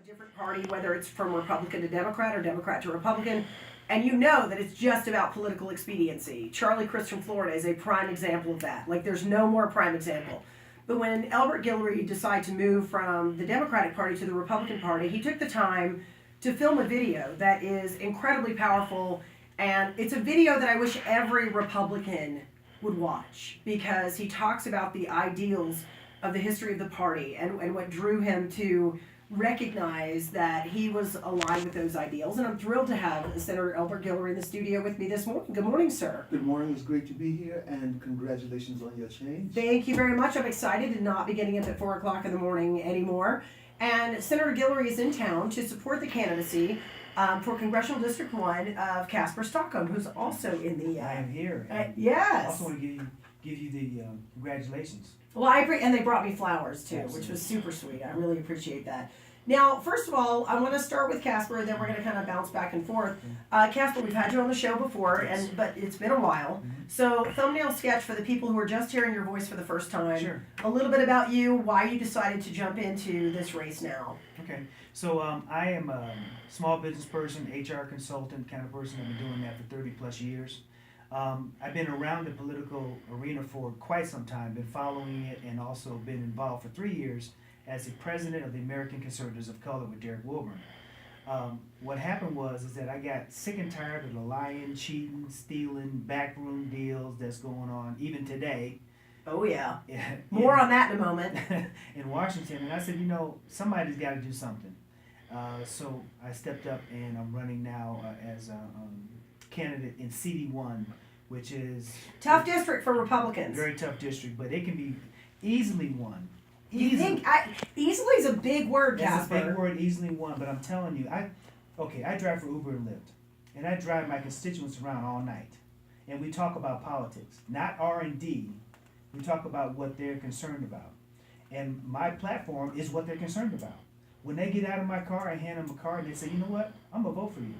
a different party, whether it's from Republican to Democrat or Democrat to Republican, and you know that it's just about political expediency. Charlie Crist from Florida is a prime example of that. Like, there's no more prime example. But when Elbert Guillory decided to move from the Democratic Party to the Republican Party, he took the time to film a video that is incredibly powerful, and it's a video that I wish every Republican would watch, because he talks about the ideals of the history of the party and what drew him to recognize that he was aligned with those ideals. And I'm thrilled to have Senator Elbert Guillory in the studio with me this morning. Good morning, sir. Good morning. It's great to be here, and congratulations on your change. Thank you very much. I'm excited to not be getting up at 4 o'clock in the morning anymore. And Senator Guillory is in town to support the candidacy for Congressional District 1 of Casper, Stockham, who's also in the... I am here. Yes. I also want to give you the congratulations. Well, and they brought me flowers too, which was super sweet. I really appreciate that. Now, first of all, I want to start with Casper, and then we're going to kind of bounce back and forth. Casper, we've had you on the show before, Yes. but it's been a while. Mm-hmm. So, thumbnail sketch for the people who are just hearing your voice for the first time. Sure. A little bit about you, why you decided to jump into this race now. Okay. So I am a small business person, HR consultant kind of person. I've been doing that for 30 plus years. I've been around the political arena for quite some time, been following it, and also been involved for 3 years as the president of the American Conservatives of Color with Derek Wilburn. What happened is that I got sick and tired of the lying, cheating, stealing, backroom deals that's going on even today. Oh, yeah. More on that in a moment. in Washington, and I said, somebody's got to do something. So I stepped up, and I'm running now as a candidate in CD1, which is Tough district for Republicans. very tough district, but it can be easily won. You think easily is a big word, Casper. It's a big word, easily won. But I'm telling you, I drive for Uber and Lyft, and I drive my constituents around all night, and we talk about politics, not R&D. We talk about what they're concerned about, and my platform is what they're concerned about. When they get out of my car, I hand them a card, and they say, "You know what? I'm gonna vote for you."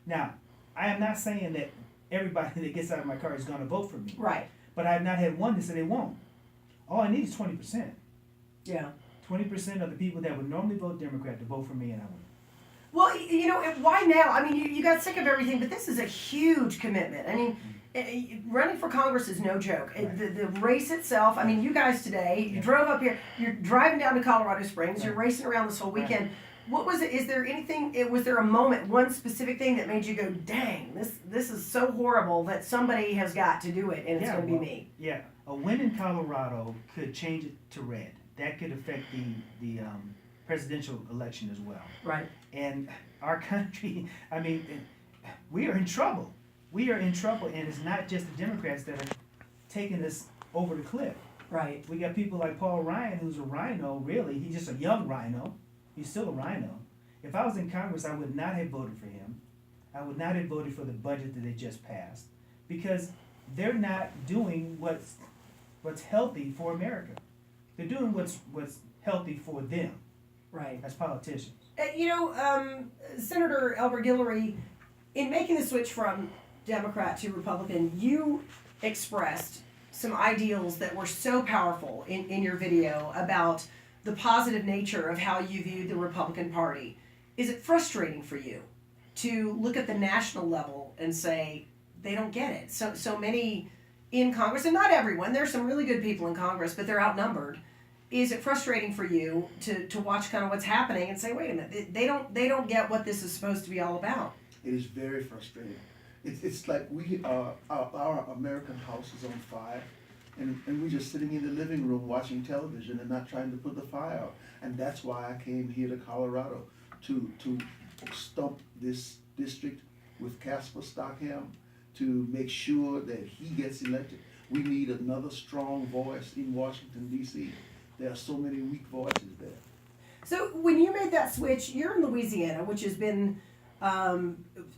Now, I am not saying that everybody that gets out of my car is gonna vote for me. Right. But I have not had one that said they won't. All I need is 20%. Yeah. 20% of the people that would normally vote Democrat to vote for me, and I win. Well, why now? I mean, you got sick of everything, but this is a huge commitment. I mean, running for Congress is no joke. Right. The race itself, I mean, you guys today, you drove up here, you're driving down to Colorado Springs, you're racing around this whole weekend. Right. What was it? Is there anything, was there a moment, one specific thing that made you go, dang, this is so horrible that somebody has got to do it, and it's going to be me? Yeah, a win in Colorado could change it to red. That could affect the presidential election as well. Right. And our country, I mean, we are in trouble. We are in trouble, and it's not just the Democrats that are taking us over the cliff. Right. We got people like Paul Ryan, who's a rhino, really. He's just a young rhino. He's still a rhino. If I was in Congress, I would not have voted for him. I would not have voted for the budget that they just passed, because they're not doing what's healthy for America. They're doing what's healthy for them. Right. As politicians. Senator Elbert Guillory, in making the switch from Democrat to Republican, you expressed some ideals that were so powerful in your video about the positive nature of how you viewed the Republican Party. Is it frustrating for you to look at the national level and say, they don't get it? So many in Congress, and not everyone, there's some really good people in Congress, but they're outnumbered. Is it frustrating for you to watch kind of what's happening and say, wait a minute, they don't get what this is supposed to be all about? It is very frustrating. It's like our American house is on fire, and we're just sitting in the living room watching television and not trying to put the fire out. And that's why I came here to Colorado to stump this district with Casper Stockham to make sure that he gets elected. We need another strong voice in Washington, D.C. There are so many weak voices there. So when you made that switch, you're in Louisiana, which has been,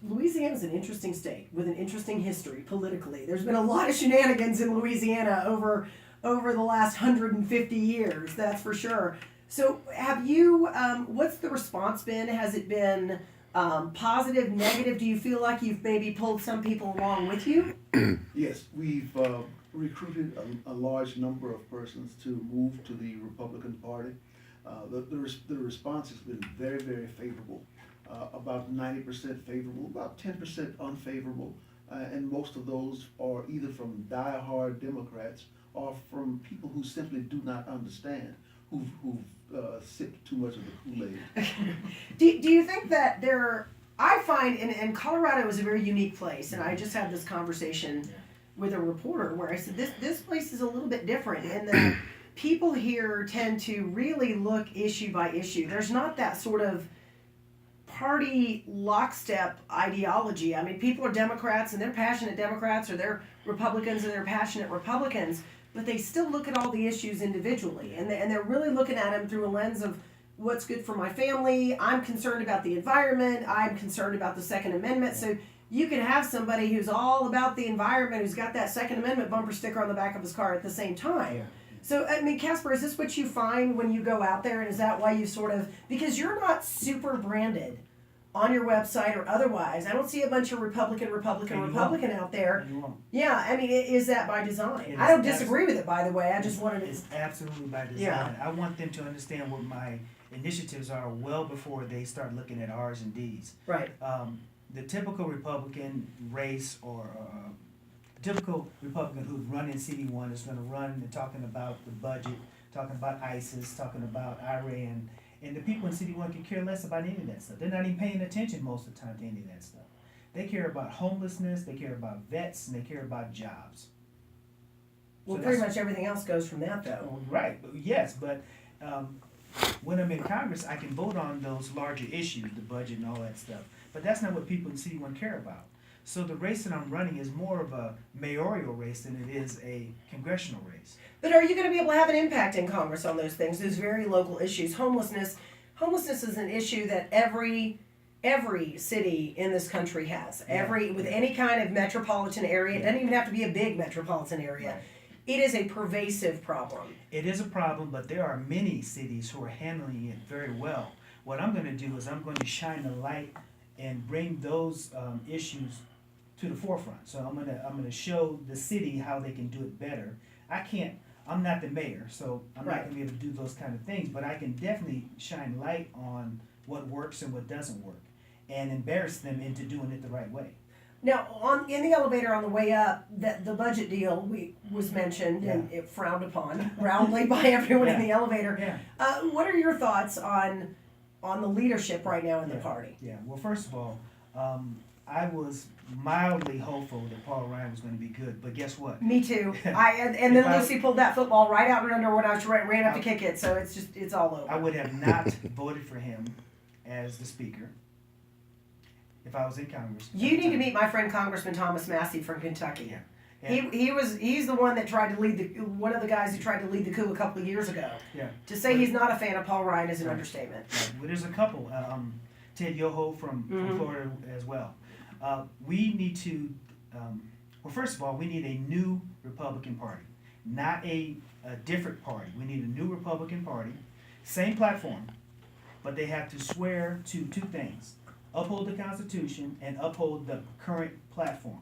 Louisiana's an interesting state with an interesting history politically. There's been a lot of shenanigans in Louisiana over the last 150 years, that's for sure. So have you, what's the response been? Has it been positive, negative? Do you feel like you've maybe pulled some people along with you? Yes, we've recruited a large number of persons to move to the Republican Party. The response has been very, very favorable. About 90% favorable, about 10% unfavorable, and most of those are either from die-hard Democrats or from people who simply do not understand, who've sipped too much of the Kool-Aid. Do you think that I find, and Colorado is a very unique place, and I just had this conversation with a reporter where I said, this place is a little bit different in that people here tend to really look issue by issue. There's not that sort of party lockstep ideology. I mean, people are Democrats and they're passionate Democrats, or they're Republicans and they're passionate Republicans, but they still look at all the issues individually, and they're really looking at them through a lens of what's good for my family. I'm concerned about the environment. I'm concerned about the Second Amendment. So you can have somebody who's all about the environment, who's got that Second Amendment bumper sticker on the back of his car at the same time. Yeah. So, I mean, Casper, is this what you find when you go out there, and is that why you sort of, because you're not super branded on your website or otherwise. I don't see a bunch of Republican out there. You won't. Yeah, I mean, is that by design? It I don't is disagree with it, by the way. I just wanted to. It's absolutely by design. Yeah. I want them to understand what my initiatives are well before they start looking at R's and D's. Right. The typical Republican race or typical Republican who's running CD1 is going to run and talking about the budget, talking about ISIS, talking about Iran. And the people in CD1 can care less about any of that stuff. They're not even paying attention most of the time to any of that stuff. They care about homelessness, they care about vets, and they care about jobs. Well, So pretty that's- much everything else goes from that, though. Right, yes, but when I'm in Congress, I can vote on those larger issues, the budget and all that stuff. But that's not what people in CD1 care about. So the race that I'm running is more of a mayoral race than it is a congressional race. But are you going to be able to have an impact in Congress on those things, those very local issues? Homelessness is an issue that every city in this country has. With any kind of metropolitan area, it doesn't even have to be a big metropolitan area. Right. It is a pervasive problem. It is a problem, but there are many cities who are handling it very well. What I'm going to do is I'm going to shine a light and bring those issues to the forefront. So I'm gonna show the city how they can do it better. I'm not the mayor, so I'm not gonna be able to do those kind of things, but I can definitely shine light on what works and what doesn't work, and embarrass them into doing it the right way. Now, in the elevator on the way up, the budget deal was mentioned and it frowned upon roundly by everyone in the elevator. Yeah. What are your thoughts on the leadership right now in the party? Yeah. Well, first of all, I was mildly hopeful that Paul Ryan was going to be good, but guess what? Me too. And then Lucy pulled that football right out and under when I ran up to kick it, so it's all over. I would have not voted for him as the speaker if I was in Congress. You need to meet my friend Congressman Thomas Massey from Kentucky. Yeah. He's the one that tried to lead one of the guys who tried to lead the coup a couple of years ago. Yeah. To say he's not a fan of Paul Ryan is an understatement. Right. Well, there's a couple. Ted Yoho from Florida as well. We need to, well, first of all, we need a new Republican Party, not a different party. We need a new Republican Party, same platform, but they have to swear to two things: uphold the Constitution and uphold the current platform.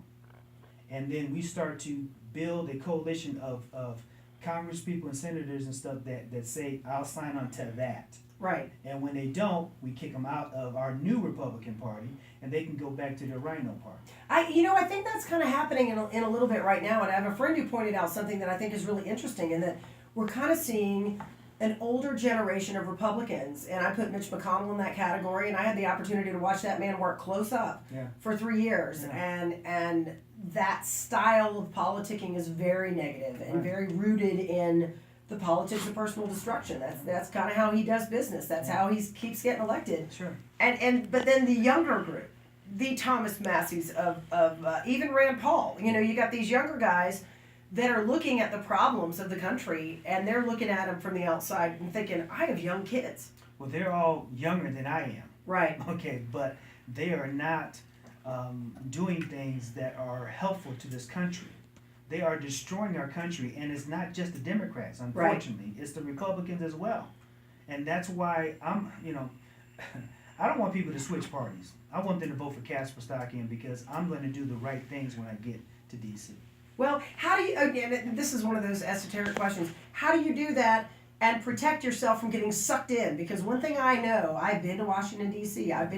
And then we start to build a coalition of Congress people and senators and stuff that say, I'll sign on to that. Right. And when they don't, we kick them out of our new Republican Party, and they can go back to their Rhino Party. I think that's kind of happening in a little bit right now. And I have a friend who pointed out something that I think is really interesting, in that we're kind of seeing an older generation of Republicans, and I put Mitch McConnell in that category, and I had the opportunity to watch that man work close up for 3 years, and that style of politicking is very negative and very rooted in the politics of personal destruction. That's kind of how he does business. That's how he keeps getting elected. Sure. But then the younger group, the Thomas Masseys of even Rand Paul. You got these younger guys that are looking at the problems of the country, and they're looking at them from the outside and thinking, I have young kids. Well, they're all younger than I am. Right. Okay, but they are not doing things that are helpful to this country. They are destroying our country, and it's not just the Democrats, unfortunately. It's the Republicans as well. And that's why I don't want people to switch parties. I want them to vote for Casper Stockham, because I'm going to do the right things when I get to D.C. Well, how do you, again, this is one of those esoteric questions, how do you do that and protect yourself from getting sucked in. Because one thing I know, I've been to Washington, D.C., I've been